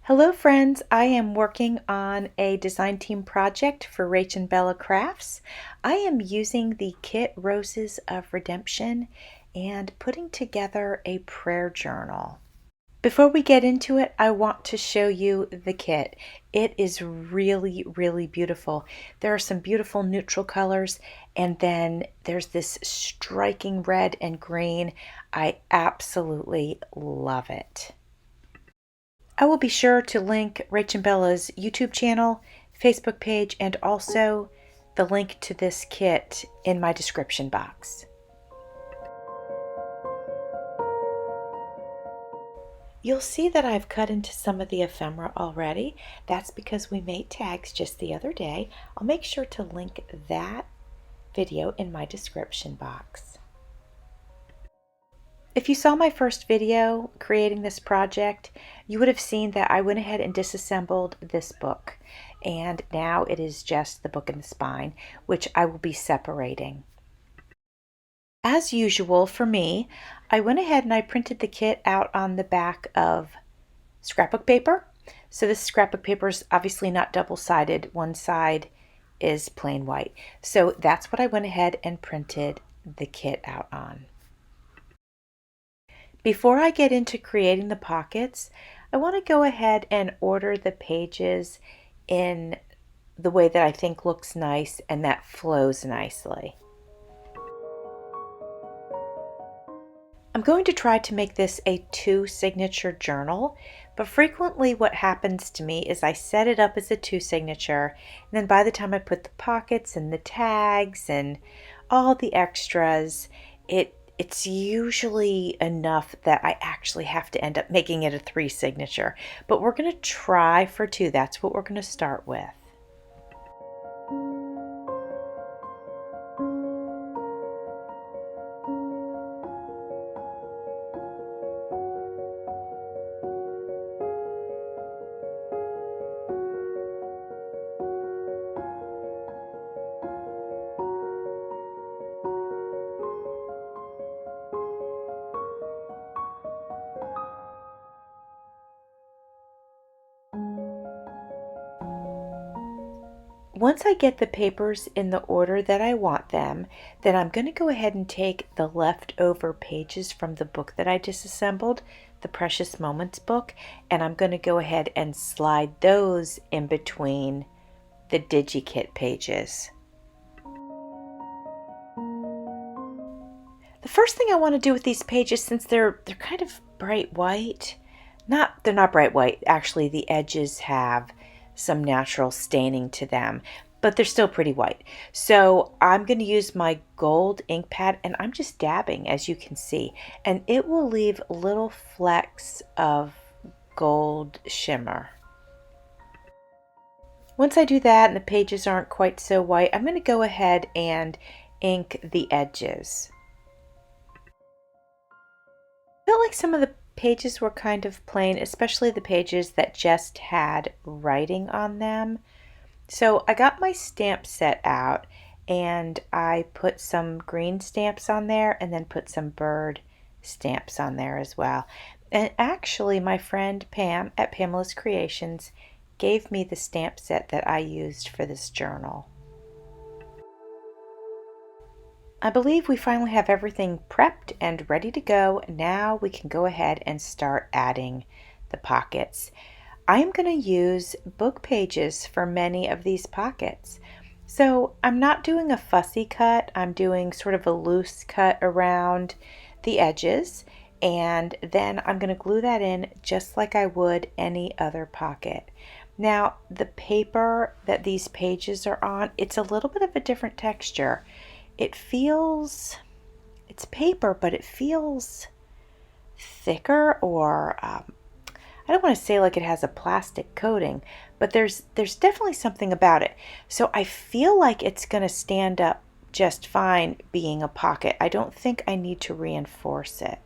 Hello friends, I am working on a design team project for Rach and Bella Crafts. I am using the kit Roses of Redemption and putting together a prayer journal. Before we get into it, I want to show you the kit. It is really beautiful. There are some beautiful neutral colors and then there's this striking red and green. I absolutely love it. I will be sure to link Rach and Bella's YouTube channel, Facebook page, and also the link to this kit in my description box. You'll see that I've cut into some of the ephemera already. That's because we made tags just the other day. I'll make sure to link that video in my description box. If you saw my first video creating this project, you would have seen that I went ahead and disassembled this book, and now it is just the book and the spine, which I will be separating. As usual for me, I went ahead and I printed the kit out on the back of scrapbook paper. So this scrapbook paper is obviously not double-sided. One side is plain white. So that's what I went ahead and printed the kit out on. Before I get into creating the pockets, I want to go ahead and order the pages in the way that I think looks nice and that flows nicely. I'm going to try to make this a 2-signature journal, but frequently what happens to me is I set it up as a 2-signature, and then by the time I put the pockets and the tags and all the extras, it's usually enough that I actually have to end up making it a 3-signature. But we're going to try for 2. That's what we're going to start with. Once I get the papers in the order that I want them, then I'm going to go ahead and take the leftover pages from the book that I disassembled, the Precious Moments book, and I'm going to go ahead and slide those in between the DigiKit pages. The first thing I want to do with these pages, since they're kind of bright white, they're not bright white, actually the edges have some natural staining to them, but they're still pretty white. So I'm going to use my gold ink pad and I'm just dabbing, as you can see, and it will leave little flecks of gold shimmer. Once I do that and the pages aren't quite so white, I'm going to go ahead and ink the edges. I felt like some of the pages were kind of plain, especially the pages that just had writing on them. So I got my stamp set out and I put some green stamps on there and then put some bird stamps on there as well. And actually my friend Pam at PamPamelasCreations gave me the stamp set that I used for this journal. I believe we finally have everything prepped and ready to go. Now we can go ahead and start adding the pockets. I am going to use book pages for many of these pockets. So I'm not doing a fussy cut. I'm doing sort of a loose cut around the edges, and then I'm going to glue that in just like I would any other pocket. Now the paper that these pages are on, it's a little bit of a different texture. It's paper, but it feels thicker, or I don't want to say like it has a plastic coating, but there's definitely something about it. So I feel like it's going to stand up just fine being a pocket. I don't think I need to reinforce it.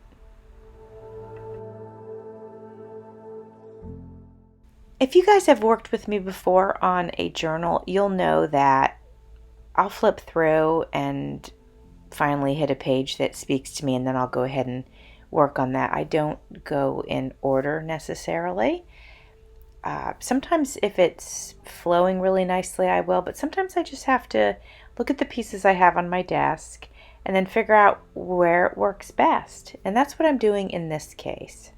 If you guys have worked with me before on a journal, you'll know that I'll flip through and finally hit a page that speaks to me, and then I'll go ahead and work on that. I don't go in order necessarily. Sometimes if it's flowing really nicely, I will, but sometimes I just have to look at the pieces I have on my desk and then figure out where it works best. And that's what I'm doing in this case.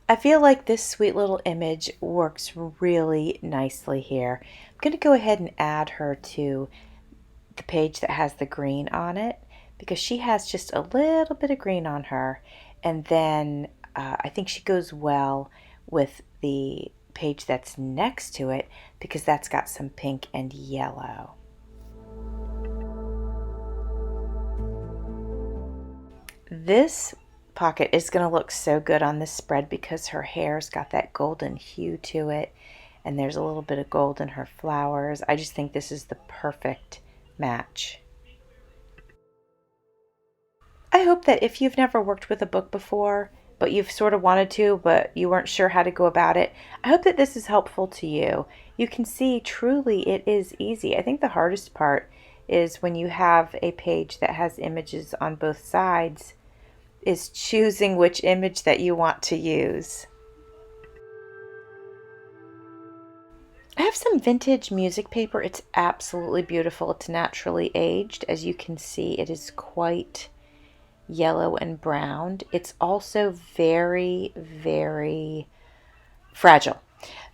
I feel like this sweet little image works really nicely here. I'm going to go ahead and add her to the page that has the green on it because she has just a little bit of green on her. And then I think she goes well with the page that's next to it because that's got some pink and yellow. This pocket is going to look so good on this spread because her hair's got that golden hue to it and there's a little bit of gold in her flowers. I just think this is the perfect match. I hope that if you've never worked with a book before, but you've sort of wanted to, but you weren't sure how to go about it, I hope that this is helpful to you. You can see truly it is easy. I think the hardest part is when you have a page that has images on both sides, is choosing which image that you want to use. I have some vintage music paper. It's absolutely beautiful. It's naturally aged. As you can see, it is quite yellow and brown. It's also very, very fragile.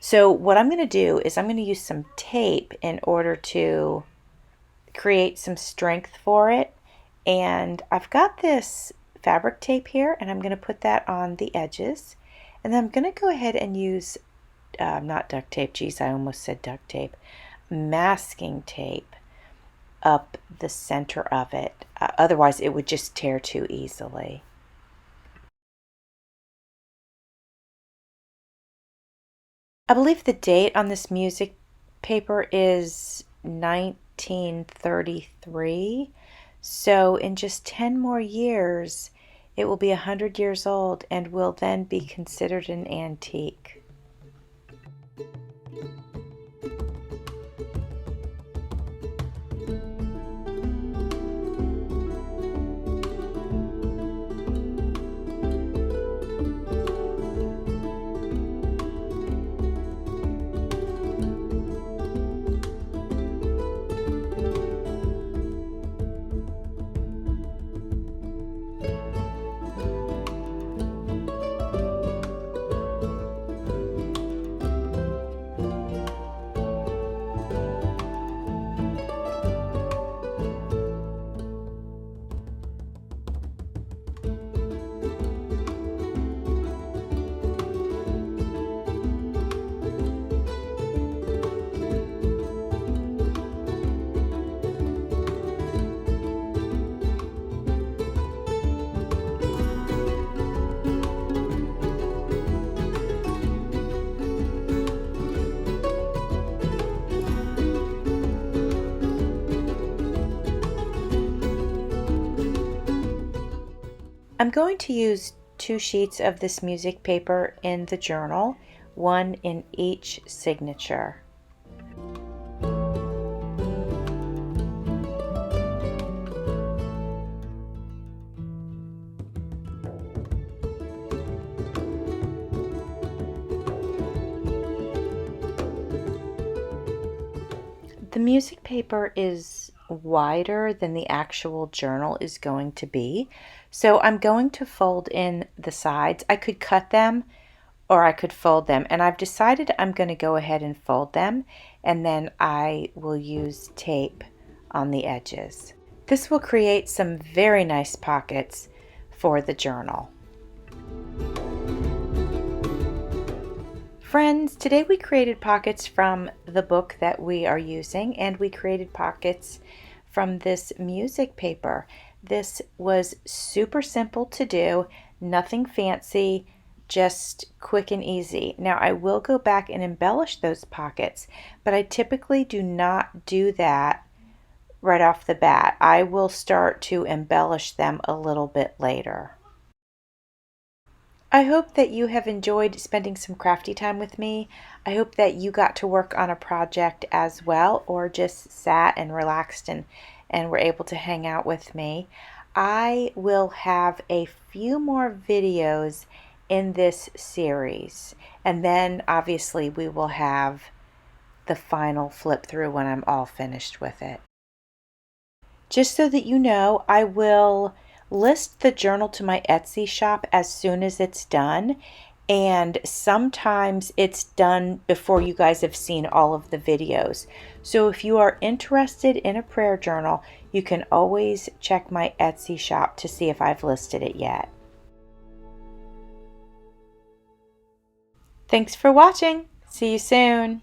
So what I'm going to do is I'm going to use some tape in order to create some strength for it. And I've got this fabric tape here and I'm going to put that on the edges. And then I'm going to go ahead and use, not duct tape, geez, I almost said duct tape, masking tape up the center of it. Otherwise it would just tear too easily. I believe the date on this music paper is 1933. So in just 10 more years, it will be 100 years old and will then be considered an antique. I'm going to use 2 sheets of this music paper in the journal, one in each signature. The music paper is wider than the actual journal is going to be. So I'm going to fold in the sides. I could cut them or I could fold them, and I've decided I'm going to go ahead and fold them, and then I will use tape on the edges. This will create some very nice pockets for the journal. Friends, today we created pockets from the book that we are using, and we created pockets from this music paper. This was super simple to do, nothing fancy, just quick and easy. Now I will go back and embellish those pockets, but I typically do not do that right off the bat. I will start to embellish them a little bit later. I hope that you have enjoyed spending some crafty time with me. I hope that you got to work on a project as well, or just sat and relaxed and were able to hang out with me. I will have a few more videos in this series. And then obviously we will have the final flip through when I'm all finished with it. Just so that you know, I will list the journal to my Etsy shop as soon as it's done. And sometimes it's done before you guys have seen all of the videos. So if you are interested in a prayer journal, you can always check my Etsy shop to see if I've listed it yet. Thanks for watching. See you soon.